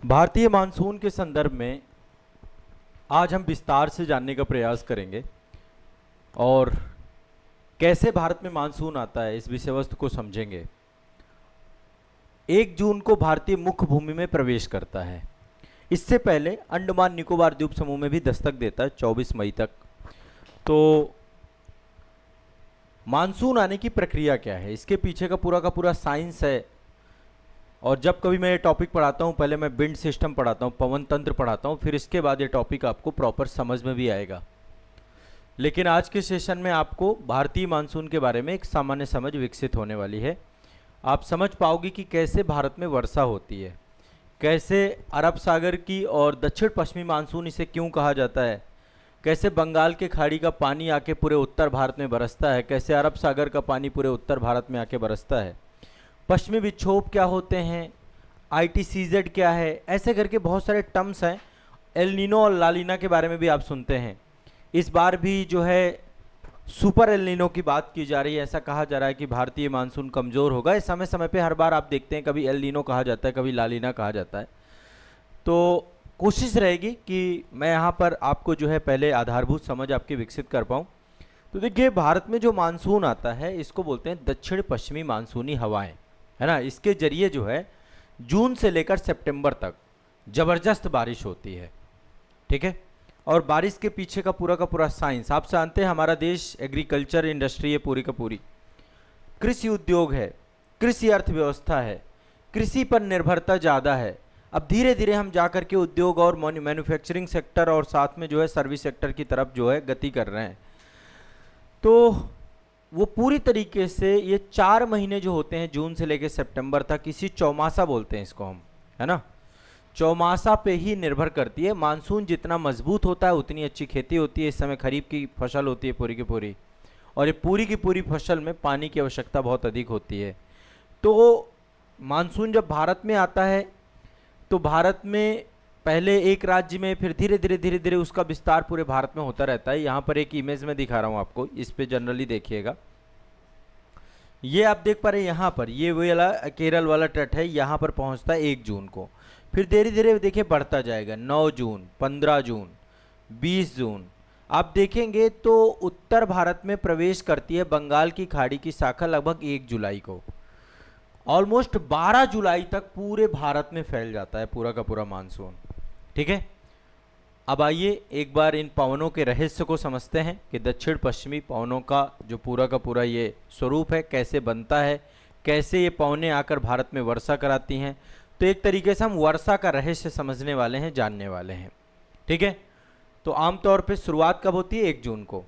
भारतीय मानसून के संदर्भ में आज हम विस्तार से जानने का प्रयास करेंगे और कैसे भारत में मानसून आता है इस विषय वस्तु को समझेंगे। 1 जून को भारतीय मुख्य भूमि में प्रवेश करता है। इससे पहले अंडमान निकोबार द्वीप समूह में भी दस्तक देता है 24 मई तक। तो मानसून आने की प्रक्रिया क्या है, इसके पीछे का पूरा साइंस है। और जब कभी मैं ये टॉपिक पढ़ाता हूँ, पहले मैं विंड सिस्टम पढ़ाता हूँ, पवन तंत्र पढ़ाता हूँ, फिर इसके बाद ये टॉपिक आपको प्रॉपर समझ में भी आएगा। लेकिन आज के सेशन में आपको भारतीय मानसून के बारे में एक सामान्य समझ विकसित होने वाली है। आप समझ पाओगे कि कैसे भारत में वर्षा होती है, कैसे अरब सागर की और दक्षिण पश्चिमी मानसून इसे क्यों कहा जाता है, कैसे बंगाल के खाड़ी का पानी आके पूरे उत्तर भारत में बरसता है, कैसे अरब सागर का पानी पूरे उत्तर भारत में आके बरसता है, पश्चिमी विक्षोभ क्या होते हैं, ITCZ क्या है, ऐसे करके बहुत सारे टर्म्स हैं। एल नीनो और लालीना के बारे में भी आप सुनते हैं। इस बार भी जो है सुपर एल नीनो की बात की जा रही है। ऐसा कहा जा रहा है कि भारतीय मानसून कमज़ोर होगा। इस समय समय पे हर बार आप देखते हैं कभी एल नीनो कहा जाता है, कभी लालीना कहा जाता है। तो कोशिश रहेगी कि मैं यहाँ पर आपको जो है पहले आधारभूत समझ आपकी विकसित कर पाऊँ। तो देखिए, भारत में जो मानसून आता है इसको बोलते हैं दक्षिण पश्चिमी मानसूनी हवाएं, है ना। इसके जरिए जो है जून से लेकर सितंबर तक ज़बरदस्त बारिश होती है, ठीक है। और बारिश के पीछे का पूरा साइंस आप जानते हैं। हमारा देश एग्रीकल्चर इंडस्ट्री है, पूरी का पूरी कृषि उद्योग है, कृषि अर्थव्यवस्था है, कृषि पर निर्भरता ज़्यादा है। अब धीरे धीरे हम जा कर के उद्योग और मैन्युफैक्चरिंग सेक्टर और साथ में जो है सर्विस सेक्टर की तरफ जो है गति कर रहे हैं। तो वो पूरी तरीके से ये 4 महीने जो होते हैं जून से लेकर सितंबर तक, इसी चौमासा बोलते हैं इसको हम, है ना। चौमासा पे ही निर्भर करती है। मानसून जितना मजबूत होता है उतनी अच्छी खेती होती है। इस समय खरीफ की फसल होती है पूरी की पूरी, और ये पूरी की पूरी फसल में पानी की आवश्यकता बहुत अधिक होती है। तो मानसून जब भारत में आता है तो भारत में पहले एक राज्य में, फिर धीरे धीरे उसका विस्तार पूरे भारत में होता रहता है। यहाँ पर एक इमेज में दिखा रहा हूँ आपको, इस पे जनरली देखिएगा। ये आप देख पा रहे हैं, यहाँ पर ये वाला केरल वाला तट है, यहाँ पर पहुँचता है 1 जून को। फिर धीरे धीरे देखिए बढ़ता जाएगा, 9 जून, 15 जून, 20 जून। आप देखेंगे तो उत्तर भारत में प्रवेश करती है बंगाल की खाड़ी की शाखा लगभग 1 जुलाई को। ऑलमोस्ट 12 जुलाई तक पूरे भारत में फैल जाता है पूरा का पूरा मानसून, ठीक है। अब आइए एक बार इन पवनों के रहस्य को समझते हैं कि दक्षिण पश्चिमी पवनों का जो पूरा का पूरा ये स्वरूप है, कैसे बनता है, कैसे ये पवनें आकर भारत में वर्षा कराती हैं। तो एक तरीके से हम वर्षा का रहस्य समझने वाले हैं, जानने वाले हैं, ठीक है। तो आमतौर पे शुरुआत कब होती है? 1 जून को।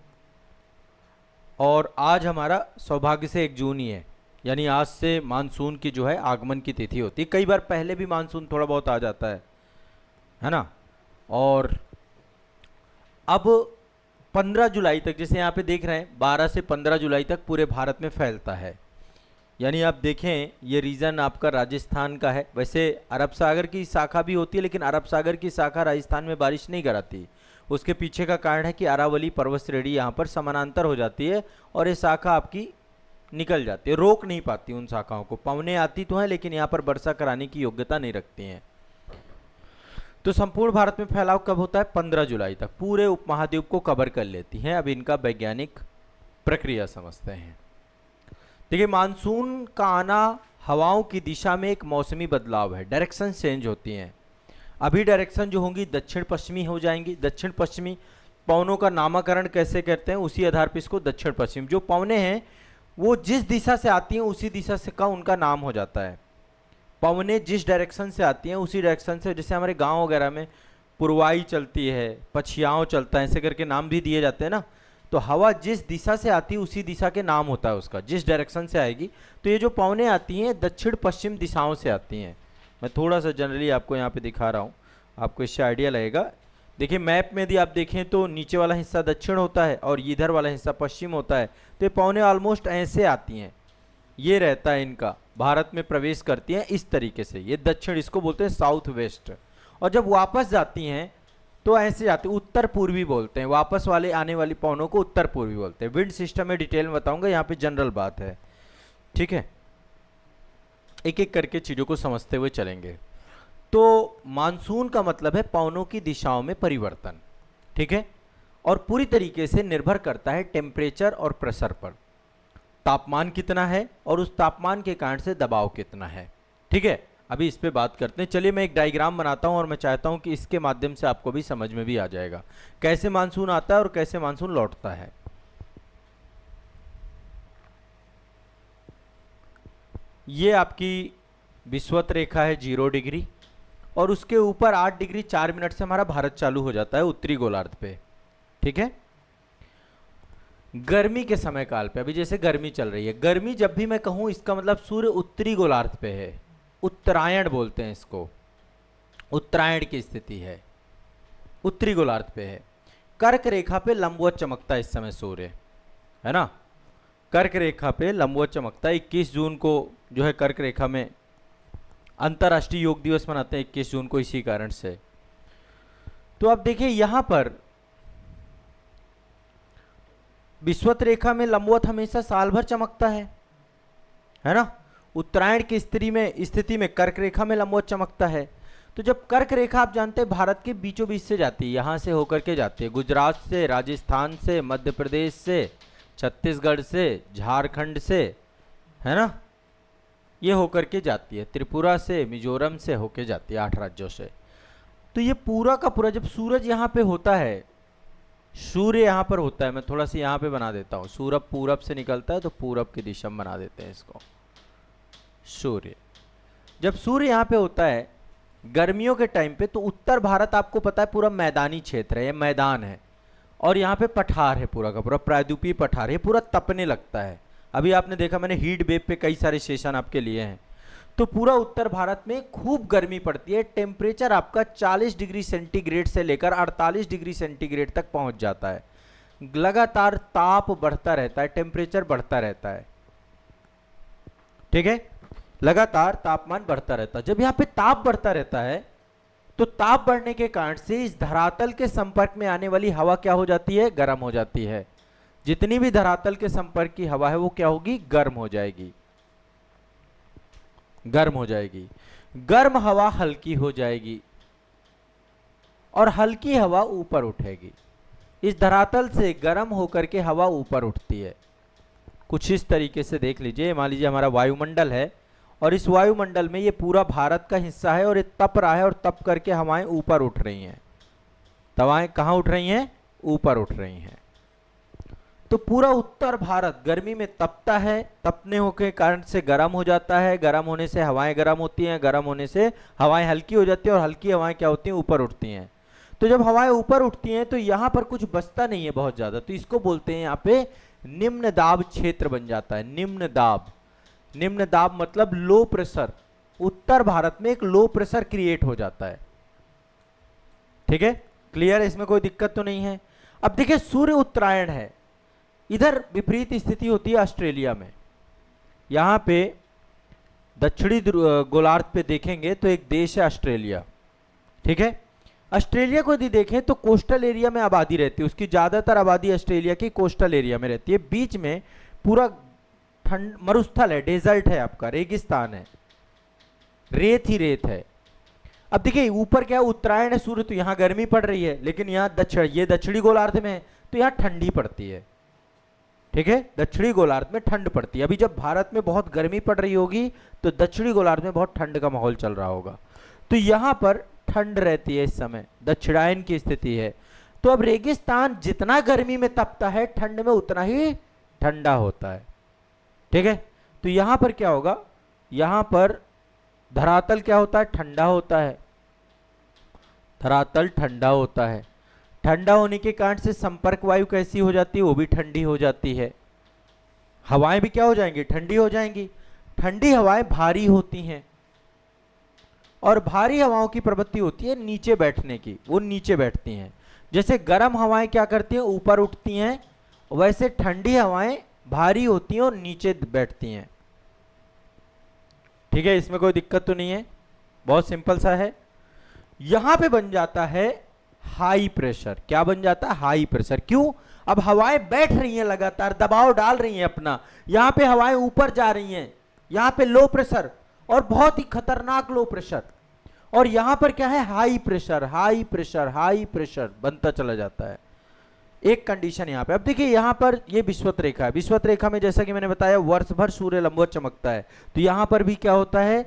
और आज हमारा सौभाग्य से 1 जून ही है, यानी आज से मानसून की जो है आगमन की तिथि होती है। कई बार पहले भी मानसून थोड़ा बहुत आ जाता है ना। और अब 15 जुलाई तक, जैसे यहाँ पे देख रहे हैं, 12 से 15 जुलाई तक पूरे भारत में फैलता है। यानी आप देखें ये रीजन आपका राजस्थान का है। वैसे अरब सागर की शाखा भी होती है, लेकिन अरब सागर की शाखा राजस्थान में बारिश नहीं कराती। उसके पीछे का कारण है कि अरावली पर्वत श्रेणी यहाँ पर समानांतर हो जाती है और ये शाखा आपकी निकल जाती है, रोक नहीं पाती उन शाखाओं को। पवनें आती तो हैं लेकिन यहाँ पर वर्षा कराने की योग्यता नहीं रखती हैं। तो संपूर्ण भारत में फैलाव कब होता है? 15 जुलाई तक पूरे उपमहाद्वीप को कवर कर लेती हैं। अब इनका वैज्ञानिक प्रक्रिया समझते हैं। देखिए, मानसून का आना हवाओं की दिशा में एक मौसमी बदलाव है, डायरेक्शन चेंज होती हैं। अभी डायरेक्शन जो होंगी दक्षिण पश्चिमी हो जाएंगी। दक्षिण पश्चिमी पवनों का नामकरण कैसे करते हैं? उसी आधार पर इसको दक्षिण पश्चिम, जो पवनें हैं वो जिस दिशा से आती हैं उसी दिशा से का उनका नाम हो जाता है। पवनें जिस डायरेक्शन से आती हैं उसी डायरेक्शन से, जैसे हमारे गांव वगैरह में पुरवाई चलती है, पछियाओं चलता है, ऐसे करके नाम भी दिए जाते हैं ना। तो हवा जिस दिशा से आती है उसी दिशा के नाम होता है उसका, जिस डायरेक्शन से आएगी। तो ये जो पवनें आती हैं दक्षिण पश्चिम दिशाओं से आती हैं। मैं थोड़ा सा जनरली आपको यहाँ पे दिखा रहा हूँ, आपको इससे आइडिया लगेगा। देखिए मैप में यदि आप देखें तो नीचे वाला हिस्सा दक्षिण होता है और इधर वाला हिस्सा पश्चिम होता है। तो ये पवनें ऑलमोस्ट ऐसे आती हैं, ये रहता है इनका, भारत में प्रवेश करती हैं इस तरीके से। ये दक्षिण, इसको बोलते हैं साउथ वेस्ट। और जब वापस जाती हैं तो ऐसे जाती, उत्तर पूर्वी बोलते हैं। वापस वाले आने वाली पवनों को उत्तर पूर्वी बोलते हैं। विंड सिस्टम में डिटेल में बताऊंगा, यहाँ पे जनरल बात है, ठीक है। एक एक करके चीज़ों को समझते हुए चलेंगे। तो मानसून का मतलब है पवनों की दिशाओं में परिवर्तन, ठीक है, और पूरी तरीके से निर्भर करता है टेम्परेचर और प्रेशर पर। तापमान कितना है और उस तापमान के कारण से दबाव कितना है, ठीक है। अभी इस पे बात करते हैं। चलिए मैं एक डायग्राम बनाता हूं और मैं चाहता हूं कि इसके माध्यम से आपको भी समझ में भी आ जाएगा कैसे मानसून आता है और कैसे मानसून लौटता है। ये आपकी विषुवत रेखा है 0 डिग्री और उसके ऊपर 8 डिग्री 4 मिनट से हमारा भारत चालू हो जाता है उत्तरी गोलार्ध पे, ठीक है। गर्मी के समय काल पे, अभी जैसे गर्मी चल रही है, गर्मी जब भी मैं कहूं इसका मतलब सूर्य उत्तरी गोलार्ध पे है, उत्तरायण बोलते हैं इसको, उत्तरायण की स्थिति है, उत्तरी गोलार्ध पे है। कर्क रेखा पे लंबवत चमकता है इस समय सूर्य, है ना, कर्क रेखा पे लंबवत चमकता है। 21 जून को जो है कर्क रेखा में अंतर्राष्ट्रीय योग दिवस मनाते हैं 21 जून को इसी कारण से। तो आप देखिए यहां पर विषुवत रेखा में लंबवत हमेशा साल भर चमकता है ना। उत्तरायण की स्थिति में कर्क रेखा में लंबवत चमकता है। तो जब कर्क रेखा आप जानते हैं भारत के बीचों बीच से जाती है, यहां से होकर के जाती है, गुजरात से, राजस्थान से, मध्य प्रदेश से, छत्तीसगढ़ से, झारखंड से, है ना, ये होकर के जाती है, त्रिपुरा से, मिजोरम से होकर जाती है, 8 राज्यों से। तो ये पूरा का पूरा जब सूरज यहाँ पे होता है, सूर्य यहाँ पर होता है, मैं थोड़ा सा यहाँ पे बना देता हूँ, सूरज पूरब से निकलता है तो पूरब की दिशा में बना देते हैं इसको। सूर्य जब सूर्य यहाँ पे होता है गर्मियों के टाइम पे, तो उत्तर भारत आपको पता है पूरा मैदानी क्षेत्र है, ये मैदान है, और यहाँ पे पठार है, पूरा का पूरा प्रायद्वीपीय पठार है, पूरा तपने लगता है। अभी आपने देखा मैंने हीट वेव पे कई सारे सेशन आपके लिए हैं। तो पूरा उत्तर भारत में खूब गर्मी पड़ती है, टेम्परेचर आपका 40 डिग्री सेंटीग्रेड से लेकर 48 डिग्री सेंटीग्रेड तक पहुंच जाता है। लगातार ताप बढ़ता रहता है, टेम्परेचर बढ़ता रहता है, ठीक है, लगातार तापमान बढ़ता रहता है। जब यहाँ पे ताप बढ़ता रहता है तो ताप बढ़ने के कारण से इस धरातल के संपर्क में आने वाली हवा क्या हो जाती है, गर्म हो जाती है। जितनी भी धरातल के संपर्क की हवा है वो क्या होगी, गर्म हो जाएगी, गर्म हो जाएगी। गर्म हवा हल्की हो जाएगी और हल्की हवा ऊपर उठेगी। इस धरातल से गर्म होकर के हवा ऊपर उठती है। कुछ इस तरीके से देख लीजिए, मान लीजिए हमारा वायुमंडल है और इस वायुमंडल में ये पूरा भारत का हिस्सा है और ये तप रहा है और तप करके हवाएं ऊपर उठ रही हैं। हवाएं कहाँ उठ रही हैं, ऊपर उठ रही हैं। तो पूरा उत्तर भारत गर्मी में तपता है, तपने के कारण से गर्म हो जाता है, गर्म होने से हवाएं गर्म होती हैं, गर्म होने से हवाएं हल्की हो जाती हैं और हल्की हवाएं क्या होती हैं, ऊपर उठती हैं। तो जब हवाएं ऊपर उठती हैं तो यहाँ पर कुछ बचता नहीं है बहुत ज़्यादा, तो इसको बोलते हैं यहाँ पे निम्न दाब क्षेत्र बन जाता है। निम्न दाब, निम्न दाब मतलब लो प्रेशर। उत्तर भारत में एक लो प्रेशर क्रिएट हो जाता है, ठीक है, क्लियर है, इसमें कोई दिक्कत तो नहीं है। अब देखिए सूर्य उत्तरायण है, इधर विपरीत स्थिति होती है ऑस्ट्रेलिया में। यहाँ पे दक्षिणी गोलार्ध पे देखेंगे तो एक देश है ऑस्ट्रेलिया, ठीक है। ऑस्ट्रेलिया को यदि देखें तो कोस्टल एरिया में आबादी रहती है, उसकी ज़्यादातर आबादी ऑस्ट्रेलिया की कोस्टल एरिया में रहती है। बीच में पूरा ठंड मरुस्थल है, डेजर्ट है, आपका रेगिस्तान है, रेत ही रेत है। अब देखिए ऊपर क्या उत्तरायण है सूर्य, तो यहाँ गर्मी पड़ रही है, लेकिन यहाँ ये दक्षिणी गोलार्ध में है तो यहाँ ठंडी पड़ती है, ठीक है, दक्षिणी गोलार्ध में ठंड पड़ती है। अभी जब भारत में बहुत गर्मी पड़ रही होगी तो दक्षिणी गोलार्ध में बहुत ठंड का माहौल चल रहा होगा, तो यहाँ पर ठंड रहती है, इस समय दक्षिणायन की स्थिति है। तो अब रेगिस्तान जितना गर्मी में तपता है ठंड में उतना ही ठंडा होता है, ठीक है। तो यहाँ पर क्या होगा, यहाँ पर धरातल क्या होता है, ठंडा होता है, धरातल ठंडा होता है। ठंडा होने के कारण से संपर्क वायु कैसी हो जाती है, वो भी ठंडी हो जाती है। हवाएं भी क्या हो जाएंगी, ठंडी हो जाएंगी। ठंडी हवाएं भारी होती हैं और भारी हवाओं की प्रवृत्ति होती है नीचे बैठने की, वो नीचे बैठती हैं। जैसे गर्म हवाएं क्या करती हैं, ऊपर उठती हैं, वैसे ठंडी हवाएं भारी होती हैं और नीचे बैठती हैं, ठीक है, इसमें कोई दिक्कत तो नहीं है, बहुत सिंपल सा है। यहां पे बन जाता है हाई प्रेशर। क्या बन जाता है, हाई प्रेशर। क्यों, अब हवाएं बैठ रही हैं, लगातार दबाव डाल रही हैं अपना, यहां पे हवाएं ऊपर जा रही हैं, यहां पे लो प्रेशर और बहुत ही खतरनाक लो प्रेशर। और यहां पर क्या है, high pressure high pressure high pressure बनता चला जाता है। एक कंडीशन यहां पे, अब देखिए यहां पर ये विषुवत रेखा है, विषुवत रेखा में जैसा कि मैंने बताया वर्ष भर सूर्य लंबवत चमकता है, तो यहां पर भी क्या होता है,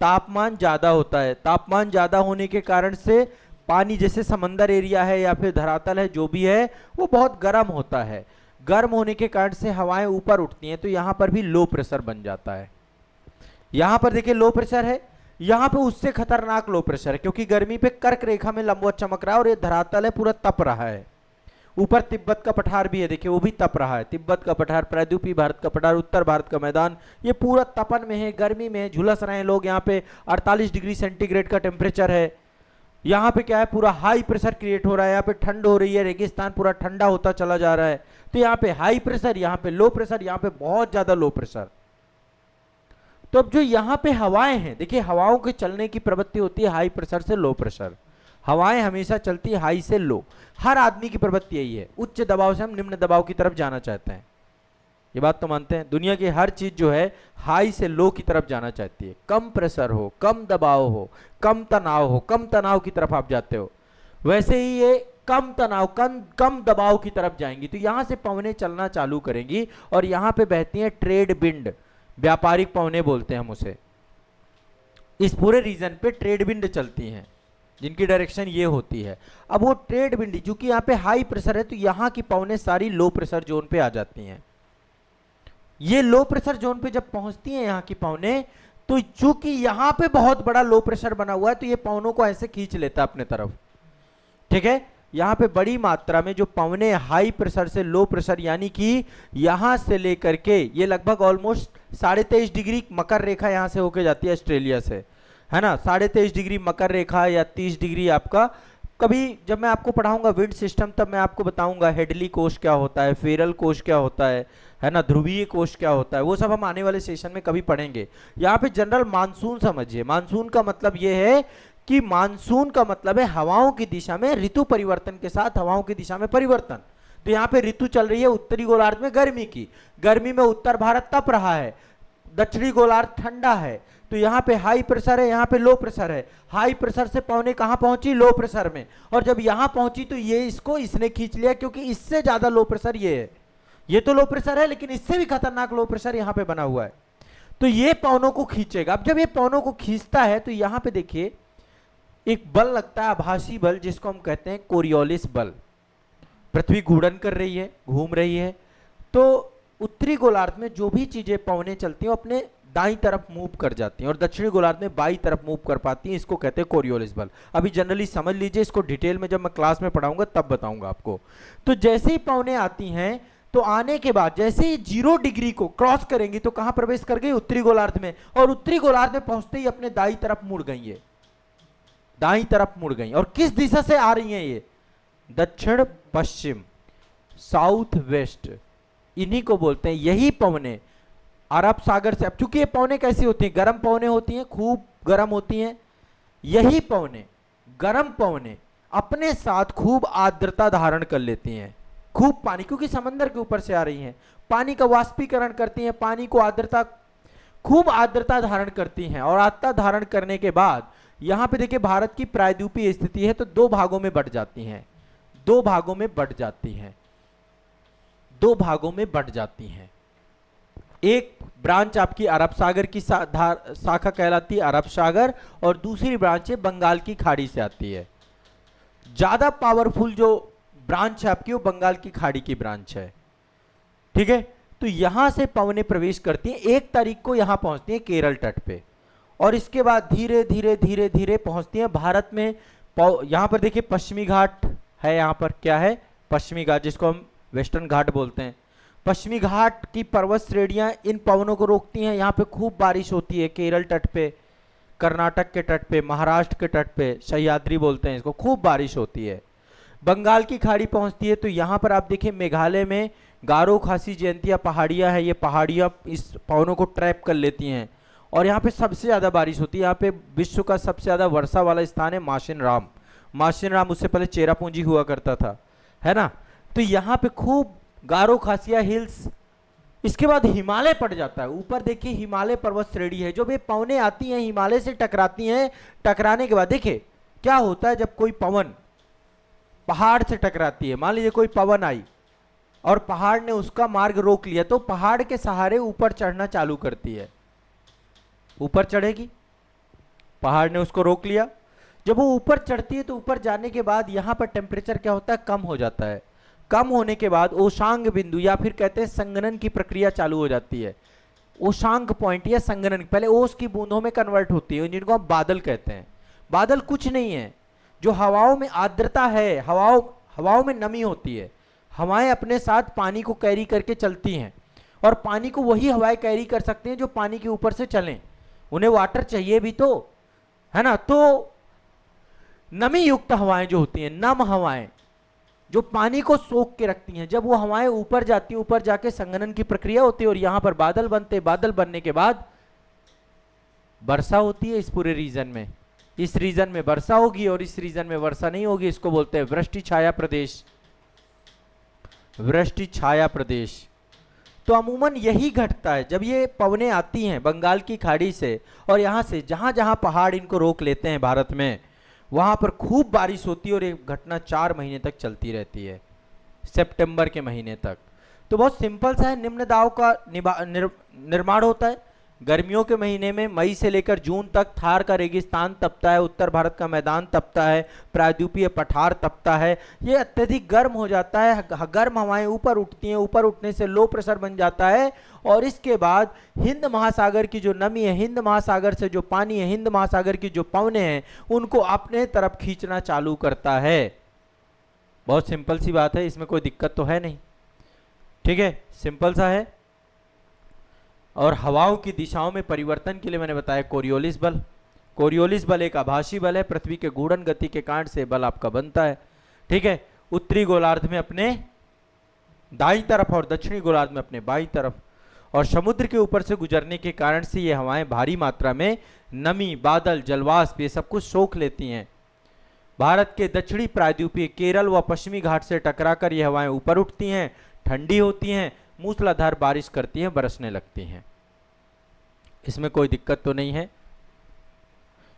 तापमान ज्यादा होता है। तापमान ज्यादा होने के कारण से पानी, जैसे समंदर एरिया है या फिर धरातल है जो भी है, वो बहुत गर्म होता है। गर्म होने के कारण से हवाएं ऊपर उठती हैं, तो यहां पर भी लो प्रेशर बन जाता है। यहां पर देखिए लो प्रेशर है, यहां पे उससे खतरनाक लो प्रेशर है, क्योंकि गर्मी पे कर्क रेखा में लंबवत चमक रहा है और ये धरातल है पूरा तप रहा है। ऊपर तिब्बत का पठार भी है, देखिए वो भी तप रहा है, तिब्बत का पठार, प्रायद्वीपीय भारत का पठार, उत्तर भारत का मैदान, ये पूरा तपन में है, गर्मी में है, झुलस रहे हैं लोग। यहाँ पे 48 डिग्री सेंटीग्रेड का टेम्परेचर है। यहाँ पे क्या है, पूरा हाई प्रेशर क्रिएट हो रहा है, यहाँ पे ठंड हो रही है, रेगिस्तान पूरा ठंडा होता चला जा रहा है। तो यहाँ पे हाई प्रेशर, यहाँ पे लो प्रेशर, यहाँ पे बहुत ज्यादा लो प्रेशर। तो अब जो यहाँ पे हवाएं हैं, देखिए हवाओं के चलने की प्रवृत्ति होती है हाई प्रेशर से लो प्रेशर। हवाएं हमेशा चलती है हाई से लो, हर आदमी की प्रवृत्ति यही है। उच्च दबाव से हम निम्न दबाव की तरफ जाना चाहते हैं, ये बात तो मानते हैं। दुनिया की हर चीज जो है हाई से लो की तरफ जाना चाहती है, कम प्रेशर हो, कम दबाव हो, कम तनाव हो, कम तनाव की तरफ आप जाते हो। वैसे ही ये कम तनाव, कम दबाव की तरफ जाएंगी, तो यहां से पवनें चलना चालू करेंगी और यहां पे बहती हैं ट्रेड विंड, व्यापारिक पवनें बोलते हैं हम उसे। इस पूरे रीजन पे ट्रेड विंड चलती हैं, जिनकी डायरेक्शन ये होती है। अब वो ट्रेड विंड, चूंकि यहाँ पे हाई प्रेशर है, तो यहाँ की पवनें सारी लो प्रेशर जोन पे आ जाती हैं। ये लो प्रेशर जोन पे जब पहुंचती हैं यहाँ की पवनें, तो चूंकि यहाँ पे बहुत बड़ा लो प्रेशर बना हुआ है, तो ये पवनों को ऐसे खींच लेता है अपने तरफ, ठीक है। यहाँ पे बड़ी मात्रा में जो पवनें हाई प्रेशर से लो प्रेशर, यानी कि यहां से लेकर के ये लगभग ऑलमोस्ट 23.5 डिग्री मकर रेखा यहां से होके जाती है ऑस्ट्रेलिया से, है ना। 23.5 डिग्री मकर रेखा या 30 डिग्री आपका, कभी जब मैं आपको पढ़ाऊंगा विंड सिस्टम तब मैं आपको बताऊंगा हेडली कोष क्या होता है, फेरल कोष क्या होता है ना, ध्रुवीय कोष क्या होता है, वो सब हम आने वाले सेशन में कभी पढ़ेंगे। यहाँ पे जनरल मानसून समझिए। मानसून का मतलब ये है कि मानसून का मतलब है हवाओं की दिशा में ऋतु परिवर्तन के साथ हवाओं की दिशा में परिवर्तन। तो यहाँ पे ऋतु चल रही है उत्तरी गोलार्ध में गर्मी की, गर्मी में उत्तर भारत तप रहा है, दक्षिणी गोलार्ध ठंडा है, तो यहाँ पे हाई प्रेशर है, यहाँ पे लो प्रेशर है। हाई प्रेशर से पवनें कहाँ पहुंची, लो प्रेशर में, और जब यहाँ पहुंची तो ये इसने खींच लिया, क्योंकि इससे ज्यादा लो प्रेशर ये है। ये तो लो प्रेशर है, लेकिन इससे भी खतरनाक लो प्रेशर यहाँ पे बना हुआ है, तो ये पवनों को खींचेगा। अब जब ये पवनों को खींचता है तो यहाँ पे देखिए एक बल लगता है, आभासी बल, जिसको हम कहते हैं कोरियोलिस बल। पृथ्वी घूर्णन कर रही है, घूम रही है, तो उत्तरी गोलार्ध में जो भी चीजें पवनें चलती हैं अपने दाईं तरफ मूव कर जाती हैं और दक्षिणी गोलार्ध में बाईं तरफ मूव कर पाती हैं, इसको कहते हैं कोरियोलिस बल। अभी जनरली समझ लीजिए, इसको डिटेल में जब मैं क्लास में पढ़ाऊंगा तब बताऊंगा आपको। तो जैसे ही पवनें आती हैं, तो आने के बाद जैसे ही 0 डिग्री को क्रॉस करेंगी तो कहां प्रवेश कर गई, उत्तरी गोलार्ध में, और उत्तरी गोलार्ध में पहुंचते ही अपने दाईं तरफ मुड़ गई, ये दाईं तरफ मुड़ गई। और किस दिशा से आ रही हैं ये, दक्षिण पश्चिम, साउथ वेस्ट, इन्हीं को बोलते हैं। यही पवनें अरब सागर से, अब चूंकि ये पवनें कैसी होती हैं, गर्म पवनें होती हैं, खूब गर्म होती हैं। यही पवनें, गर्म पवनें अपने साथ खूब आर्द्रता धारण कर लेती हैं, खूब पानी, क्योंकि समंदर के ऊपर से आ रही हैं, पानी का वाष्पीकरण करती हैं, पानी को आर्द्रता, खूब आर्द्रता धारण करती हैं। और आर्द्रता धारण करने के बाद यहां पे देखिए भारत की प्रायद्वीपीय स्थिति है, तो 2 भागों में बंट जाती हैं, 2 भागों में बंट जाती हैं, 2 भागों में बंट जाती हैं। एक ब्रांच आपकी अरब सागर की शाखा कहलाती है, अरब सागर, और दूसरी ब्रांच है बंगाल की खाड़ी से आती है। ज्यादा पावरफुल जो ब्रांच है आपकी वो बंगाल की खाड़ी की ब्रांच है, ठीक है। तो यहां से पवनें प्रवेश करती हैं, 1 तारीख को यहां पहुंचती हैं केरल तट पे, और इसके बाद धीरे धीरे धीरे धीरे पहुंचती हैं भारत में। यहां पर देखिए पश्चिमी घाट है, यहां पर क्या है, पश्चिमी घाट, जिसको हम वेस्टर्न घाट बोलते हैं। पश्चिमी घाट की पर्वत श्रेणियां इन पवनों को रोकती हैं। यहाँ पे खूब बारिश होती है, केरल तट पे, कर्नाटक के तट पे, महाराष्ट्र के तट पे, सह्याद्री बोलते हैं इसको, खूब बारिश होती है। बंगाल की खाड़ी पहुंचती है, तो यहाँ पर आप देखिए मेघालय में गारो खासी जयंतिया पहाड़ियाँ हैं, ये पहाड़ियाँ इस पवनों को ट्रैप कर लेती हैं, और यहाँ पे सबसे ज़्यादा बारिश होती है। यहाँ पे विश्व का सबसे ज़्यादा वर्षा वाला स्थान है माशिन राम। माशिन राम उससे पहले चेरापूंजी हुआ करता था, है ना। तो यहाँ पे खूब गारो खासिया हिल्स इसके बाद हिमालय पड़ जाता है ऊपर। देखिए हिमालय पर्वत श्रेणी है, जब ये पवनें आती हैं हिमालय से टकराती हैं, टकराने के बाद देखिए क्या होता है, जब कोई पवन पहाड़ से टकराती है, मान लीजिए कोई पवन आई और पहाड़ ने उसका मार्ग रोक लिया, तो पहाड़ के सहारे ऊपर चढ़ना चालू करती है, ऊपर चढ़ेगी। पहाड़ ने उसको रोक लिया, जब वो ऊपर चढ़ती है तो ऊपर जाने के बाद यहां पर टेम्परेचर क्या होता है, कम हो जाता है। कम होने के बाद ओशांग बिंदु या फिर कहते हैं संगनन की प्रक्रिया चालू हो जाती है। ओशांग पॉइंट या संगनन पहले ओस की बूंदों में कन्वर्ट होती है, जिनको हम बादल कहते हैं। बादल कुछ नहीं है, जो हवाओं में आर्द्रता है, हवाओं में नमी होती है। हवाएं अपने साथ पानी को कैरी करके चलती हैं, और पानी को वही हवाएं कैरी कर सकती हैं जो पानी के ऊपर से चलें। उन्हें वाटर चाहिए भी तो, है ना। तो नमी युक्त हवाएं जो होती हैं, नम हवाएं जो पानी को सोख के रखती हैं, जब वो हवाएं ऊपर जाती हैं, ऊपर जाके संघनन की प्रक्रिया होती है और यहां पर बादल बनते, बादल बनने के बाद वर्षा होती है इस पूरे रीजन में। इस रीजन में वर्षा होगी और इस रीजन में वर्षा नहीं होगी, इसको बोलते हैं वृष्टि छाया प्रदेश। वृष्टि छाया प्रदेश। तो अमूमन यही घटता है जब ये पवनें आती हैं बंगाल की खाड़ी से, और यहां से जहां जहां पहाड़ इनको रोक लेते हैं भारत में, वहां पर खूब बारिश होती है और ये घटना 4 महीने तक चलती रहती है, सितंबर के महीने तक। तो बहुत सिंपल सा है, निम्न दाब का निर्माण होता है। गर्मियों के महीने में मई से लेकर जून तक थार का रेगिस्तान तपता है, उत्तर भारत का मैदान तपता है, प्रायद्वीपीय पठार तपता है, ये अत्यधिक गर्म हो जाता है। गर्म हवाएं ऊपर उठती हैं, ऊपर उठने से लो प्रेशर बन जाता है, और इसके बाद हिंद महासागर की जो नमी है, हिंद महासागर से जो पानी है, हिंद महासागर की जो पवनें हैं, उनको अपने तरफ खींचना चालू करता है। बहुत सिंपल सी बात है, इसमें कोई दिक्कत तो है नहीं, ठीक है, सिंपल सा है। और हवाओं की दिशाओं में परिवर्तन के लिए मैंने बताया कोरियोलिस बल। कोरियोलिस बल एक आभासी बल है, पृथ्वी के घूर्णन गति के कारण से बल आपका बनता है, ठीक है। उत्तरी गोलार्ध में अपने दाईं तरफ और दक्षिणी गोलार्ध में अपने बाईं तरफ, और समुद्र के ऊपर से गुजरने के कारण से ये हवाएं भारी मात्रा में नमी, बादल, जलवाष्प ये सब कुछ सोख लेती हैं। भारत के दक्षिणी प्रायद्वीपीय केरल व पश्चिमी घाट से टकराकर ये हवाएं ऊपर उठती हैं, ठंडी होती हैं, मूसलाधार बारिश करती हैं, बरसने लगती हैं। इसमें कोई दिक्कत तो नहीं है।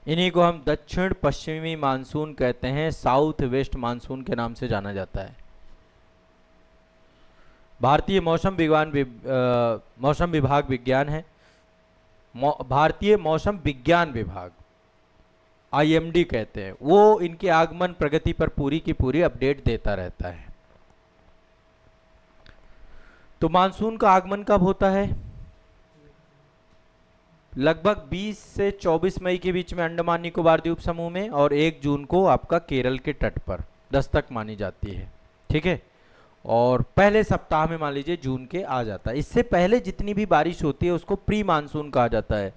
इन्हीं को हम दक्षिण पश्चिमी मानसून कहते हैं, साउथ वेस्ट मानसून के नाम से जाना जाता है। भारतीय मौसम विभाग विज्ञान है, भारतीय मौसम विज्ञान विभाग IMD कहते हैं, वो इनके आगमन प्रगति पर पूरी की पूरी अपडेट देता रहता है। तो मानसून का आगमन कब होता है? लगभग 20 से 24 मई के बीच में अंडमान निकोबार द्वीप समूह में, और 1 जून को आपका केरल के तट पर दस्तक मानी जाती है, ठीक है। और पहले सप्ताह में मान लीजिए जून के आ जाता है। इससे पहले जितनी भी बारिश होती है उसको प्री मानसून कहा जाता है।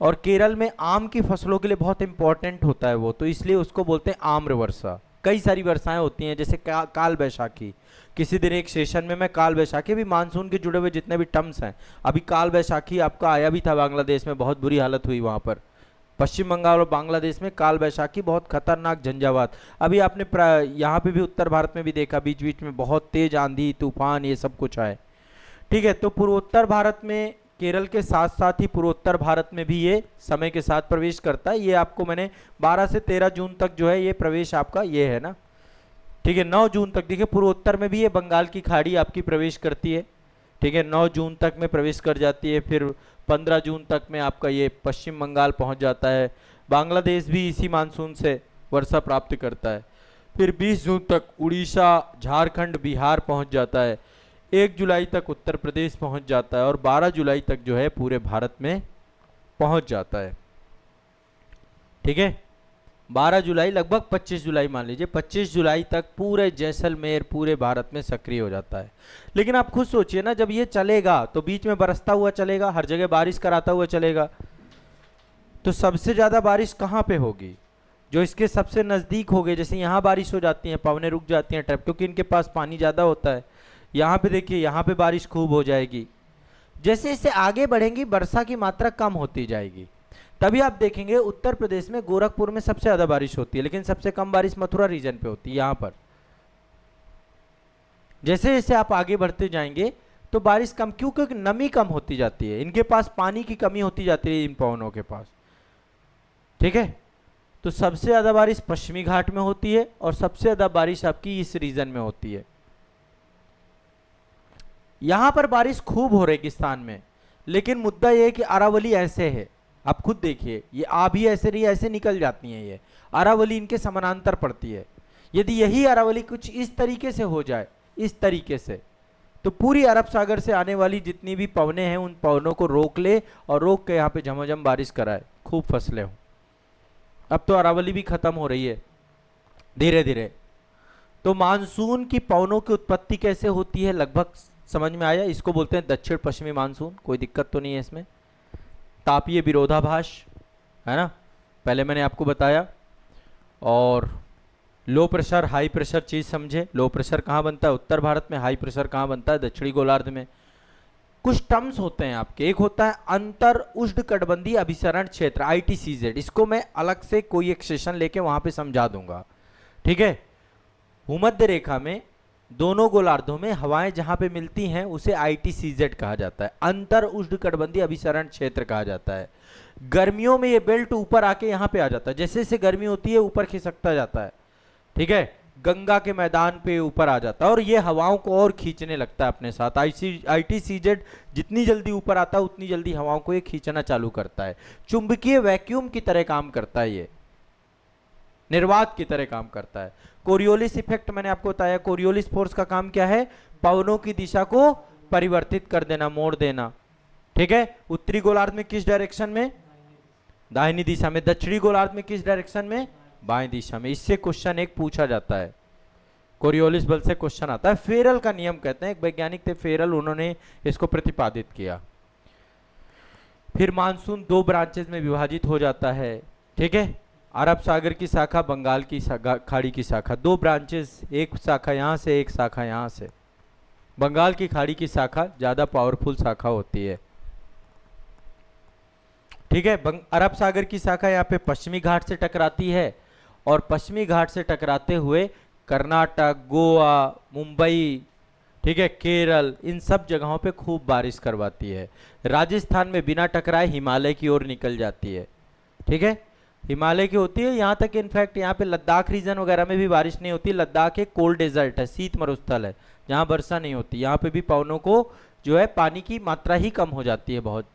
और केरल में आम की फसलों के लिए बहुत इंपॉर्टेंट होता है वो, तो इसलिए उसको बोलते हैं आम्र वर्षा। कई सारी वर्षाएं होती हैं, जैसे काल बैशाखी। किसी दिन एक सेशन में मैं काल बैशाखी भी मानसून के जुड़े हुए जितने भी टर्म्स हैं, अभी काल बैशाखी आपका आया भी था बांग्लादेश में, बहुत बुरी हालत हुई वहाँ पर। पश्चिम बंगाल और बांग्लादेश में काल बैशाखी बहुत खतरनाक झंझावात। अभी आपने यहाँ पे भी उत्तर भारत में भी देखा, बीच बीच में बहुत तेज आंधी तूफान ये सब कुछ आए, ठीक है। तो पूर्वोत्तर भारत में केरल के साथ साथ ही पूर्वोत्तर भारत में भी ये समय के साथ प्रवेश करता है। ये आपको मैंने 12 से 13 जून तक जो है ये प्रवेश आपका ये है ना, ठीक है। 9 जून तक देखिए पूर्वोत्तर में भी ये बंगाल की खाड़ी आपकी प्रवेश करती है, ठीक है, 9 जून तक में प्रवेश कर जाती है। फिर 15 जून तक में आपका ये पश्चिम बंगाल पहुंच जाता है। बांग्लादेश भी इसी मानसून से वर्षा प्राप्त करता है। फिर 20 जून तक उड़ीसा, झारखंड, बिहार पहुंच जाता है। 1 जुलाई तक उत्तर प्रदेश पहुंच जाता है, और 12 जुलाई तक जो है पूरे भारत में पहुंच जाता है, ठीक है। 12 जुलाई लगभग 25 जुलाई मान लीजिए, 25 जुलाई तक पूरे जैसलमेर पूरे भारत में सक्रिय हो जाता है। लेकिन आप खुद सोचिए ना, जब ये चलेगा तो बीच में बरसता हुआ चलेगा, हर जगह बारिश कराता हुआ चलेगा, तो सबसे ज़्यादा बारिश कहाँ पे होगी? जो इसके सबसे नज़दीक हो गए, जैसे यहाँ बारिश हो जाती है, पवनें रुक जाती हैं ट्रैप, क्योंकि इनके पास पानी ज़्यादा होता है। यहाँ पे देखिए, यहाँ पे बारिश खूब हो जाएगी। जैसे जैसे आगे बढ़ेंगी वर्षा की मात्रा कम होती जाएगी। तभी आप देखेंगे उत्तर प्रदेश में गोरखपुर में सबसे ज्यादा बारिश होती है, लेकिन सबसे कम बारिश मथुरा रीजन पे होती है। यहाँ पर जैसे जैसे आप आगे बढ़ते जाएंगे तो बारिश कम, क्यों? क्योंकि नमी कम होती जाती है, इनके पास पानी की कमी होती जाती है इन पवनों के पास। ठीक है, तो सबसे ज्यादा बारिश पश्चिमी घाट में होती है और सबसे ज्यादा बारिश आपकी इस रीजन में होती है। यहां पर बारिश खूब हो रेगिस्तान में, लेकिन मुद्दा यह है कि अरावली ऐसे है, आप खुद देखिए, ये आ भी ऐसे नहीं, ऐसे निकल जाती हैं, ये अरावली इनके समानांतर पड़ती है। यदि यही अरावली कुछ इस तरीके से हो जाए, इस तरीके से, तो पूरी अरब सागर से आने वाली जितनी भी पवनें हैं उन पवनों को रोक ले और रोक के यहाँ पे झमाझम बारिश कराए, खूब फसलें हो। अब तो अरावली भी खत्म हो रही है धीरे धीरे। तो मानसून की पवनों की उत्पत्ति कैसे होती है, लगभग समझ में आया। इसको बोलते हैं दक्षिण पश्चिमी मानसून, कोई दिक्कत तो नहीं है इसमें। तापीय विरोधाभास है ना, पहले मैंने आपको बताया। और लो प्रेशर हाई प्रेशर चीज समझे। लो प्रेशर कहाँ बनता है? उत्तर भारत में। हाई प्रेशर कहाँ बनता है? दक्षिणी गोलार्ध में। कुछ टर्म्स होते हैं आपके, एक होता है अंतर उष्णकटिबंधीय अभिसरण क्षेत्र, ITCZ। इसको मैं अलग से कोई एक सेशन लेके वहां पे समझा दूंगा, ठीक है। भूमध्य रेखा में दोनों गोलार्धों में हवाएं जहां पे मिलती हैं उसे ITCZ कहा जाता है, अंतर उष्णकटिबंधीय अभिसरण क्षेत्र कहा जाता है। गर्मियों में ये बेल्ट ऊपर आके यहाँ पे आ जाता है, जैसे जैसे गर्मी होती है ऊपर खिसकता जाता है, ठीक है, गंगा के मैदान पे ऊपर आ जाता है और ये हवाओं को और खींचने लगता है अपने साथ। ITCZ जितनी जल्दी ऊपर आता है उतनी जल्दी हवाओं को ये खींचना चालू करता है। चुंबकीय वैक्यूम की तरह काम करता है, ये निर्वात की तरह काम करता है। कोरियोलिस इफेक्ट मैंने आपको बताया। कोरियोलिस फोर्स का काम क्या है? पवनों की दिशा को परिवर्तित कर देना, मोड़ देना, ठीक है। उत्तरी गोलार्ध में किस डायरेक्शन में? दाहिनी दिशा में। दक्षिणी गोलार्ध में किस डायरेक्शन में? बाएं दिशा में। इससे क्वेश्चन एक पूछा जाता है, कोरियोलिस बल से क्वेश्चन आता है। फेरल का नियम कहते हैं, एक वैज्ञानिक थे फेरल, उन्होंने इसको प्रतिपादित किया। फिर मानसून दो ब्रांचेस में विभाजित हो जाता है, ठीक है। अरब सागर की शाखा, बंगाल की खाड़ी की शाखा, दो ब्रांचेस, एक शाखा यहाँ से, एक शाखा यहाँ से। बंगाल की खाड़ी की शाखा ज्यादा पावरफुल शाखा होती है, ठीक है। अरब सागर की शाखा यहाँ पे पश्चिमी घाट से टकराती है और पश्चिमी घाट से टकराते हुए कर्नाटक, गोवा, मुंबई, ठीक है, केरल, इन सब जगहों पे खूब बारिश करवाती है। राजस्थान में बिना टकराए हिमालय की ओर निकल जाती है, ठीक है, हिमालय की होती है। यहाँ तक इनफैक्ट यहाँ पे लद्दाख रीजन वगैरह में भी बारिश नहीं होती। लद्दाख एक कोल्ड डेजर्ट है, शीत मरुस्थल है, जहाँ वर्षा नहीं होती। यहाँ पे भी पवनों को जो है पानी की मात्रा ही कम हो जाती है बहुत,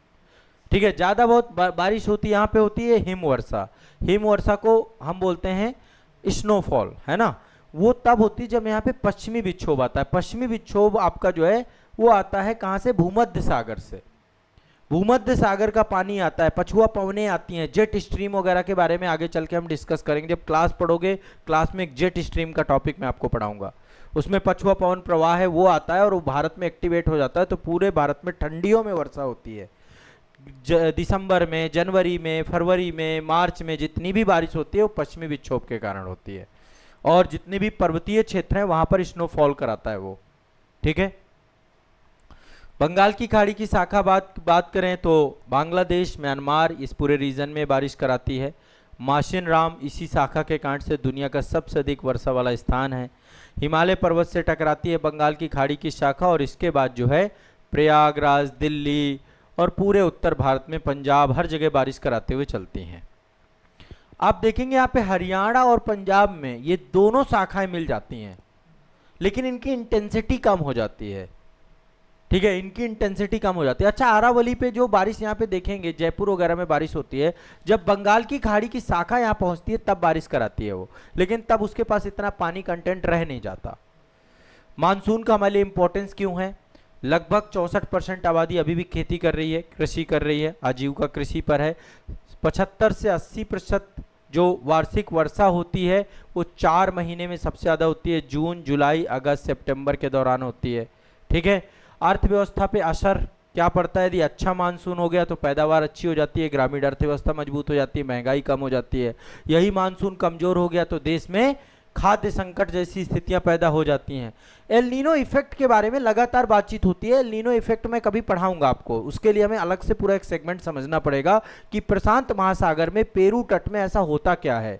ठीक है। ज्यादा बहुत बारिश होती है यहाँ पे होती है हिमवर्षा। हिमवर्षा को हम बोलते हैं स्नोफॉल, है ना। वो तब होती है जब यहाँ पे पश्चिमी विक्षोभ आता है। पश्चिमी विक्षोभ आपका जो है वो आता है कहाँ से? भूमध्य सागर से। भूमध्य सागर का पानी आता है, पछुआ पवनें आती हैं, जेट स्ट्रीम वगैरह के बारे में आगे चल के हम डिस्कस करेंगे। जब क्लास पढ़ोगे, क्लास में एक जेट स्ट्रीम का टॉपिक मैं आपको पढ़ाऊंगा, उसमें पछुआ पवन प्रवाह है वो आता है और वो भारत में एक्टिवेट हो जाता है। तो पूरे भारत में ठंडियों में वर्षा होती है। दिसंबर में, जनवरी में, फरवरी में, मार्च में जितनी भी बारिश होती है वो पश्चिमी विक्षोभ के कारण होती है। और जितने भी पर्वतीय क्षेत्र हैं वहां पर स्नोफॉल कराता है वो, ठीक है। बंगाल की खाड़ी की शाखा बात करें तो बांग्लादेश, म्यांमार, इस पूरे रीजन में बारिश कराती है। माशिन राम इसी शाखा के कारण से दुनिया का सबसे अधिक वर्षा वाला स्थान है। हिमालय पर्वत से टकराती है बंगाल की खाड़ी की शाखा और इसके बाद जो है प्रयागराज, दिल्ली और पूरे उत्तर भारत में पंजाब, हर जगह बारिश कराते हुए चलती हैं। आप देखेंगे यहाँ पे हरियाणा और पंजाब में ये दोनों शाखाएं मिल जाती हैं, लेकिन इनकी इंटेंसिटी कम हो जाती है, ठीक है, इनकी इंटेंसिटी कम हो जाती है। अच्छा, अरावली पे जो बारिश यहाँ पे देखेंगे, जयपुर वगैरह में बारिश होती है, जब बंगाल की खाड़ी की शाखा यहाँ पहुंचती है तब बारिश कराती है वो, लेकिन तब उसके पास इतना पानी कंटेंट रह नहीं जाता। मानसून का हमारे लिए इंपॉर्टेंस क्यों है? लगभग 64% आबादी अभी भी खेती कर रही है, कृषि कर रही है, आजीविका कृषि पर है। 75 से 80% जो वार्षिक वर्षा होती है वो 4 महीने में सबसे ज़्यादा होती है, जून, जुलाई, अगस्त, सितंबर के दौरान होती है, ठीक है। अर्थव्यवस्था पे असर क्या पड़ता है? यदि अच्छा मानसून हो गया तो पैदावार अच्छी हो जाती है, ग्रामीण अर्थव्यवस्था मजबूत हो जाती है, महंगाई कम हो जाती है। यही मानसून कमजोर हो गया तो देश में खाद्य संकट जैसी स्थितियां पैदा हो जाती हैं। एल नीनो इफेक्ट के बारे में लगातार बातचीत होती है। एल नीनो इफेक्ट मैं कभी पढ़ाऊंगा आपको, उसके लिए हमें अलग से पूरा एक सेगमेंट समझना पड़ेगा कि प्रशांत महासागर में पेरू तट में ऐसा होता क्या है।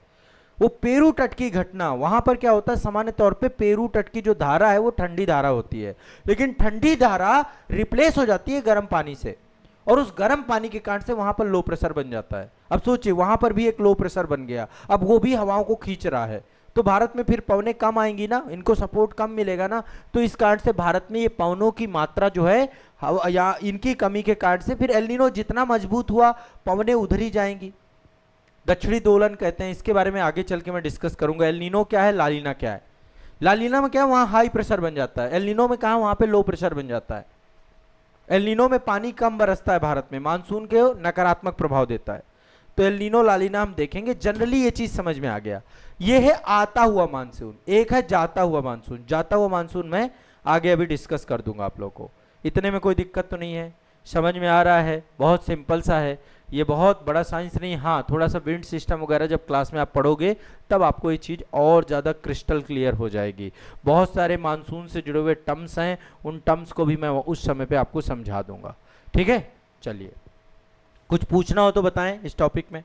वो पेरू तट की घटना, वहां पर क्या होता है, सामान्य तौर पे पेरू तट की जो धारा है वो ठंडी धारा होती है, लेकिन ठंडी धारा रिप्लेस हो जाती है गर्म पानी से, और उस गर्म पानी के कारण से वहां पर लो प्रेशर बन जाता है। अब सोचिए वहां पर भी एक लो प्रेशर बन गया, अब वो भी हवाओं को खींच रहा है, तो भारत में फिर पवनें कम आएंगी ना, इनको सपोर्ट कम मिलेगा ना, तो इस कारण से भारत में ये पवनों की मात्रा जो है या इनकी कमी के कारण से फिर एल नीनो जितना मजबूत हुआ पवनें उधर ही जाएंगी। दक्षिणी दोलन कहते हैं, इसके बारे में आगे चल के मैं डिस्कस करूंगा। एल नीनो क्या है, लालीना क्या है। लालीना में क्या है, वहां हाई प्रेशर बन जाता है, एल नीनो में कहा वहां पे लो प्रेशर बन जाता है। एल नीनो में पानी कम बरसता है भारत में, मानसून के नकारात्मक प्रभाव देता है। तो एल नीनो लालीना हम देखेंगे, जनरली ये चीज समझ में आ गया। ये है आता हुआ मानसून, एक है जाता हुआ मानसून। जाता हुआ मानसून मैं आगे अभी डिस्कस कर दूंगा आप लोगों को, इतने में कोई दिक्कत तो नहीं है, समझ में आ रहा है, बहुत सिंपल सा है, ये बहुत बड़ा साइंस नहीं। हाँ थोड़ा सा विंड सिस्टम वगैरह जब क्लास में आप पढ़ोगे तब आपको ये चीज़ और ज़्यादा क्रिस्टल क्लियर हो जाएगी। बहुत सारे मानसून से जुड़े हुए टर्म्स हैं, उन टर्म्स को भी मैं उस समय पे आपको समझा दूंगा। ठीक है, चलिए कुछ पूछना हो तो बताएं इस टॉपिक में।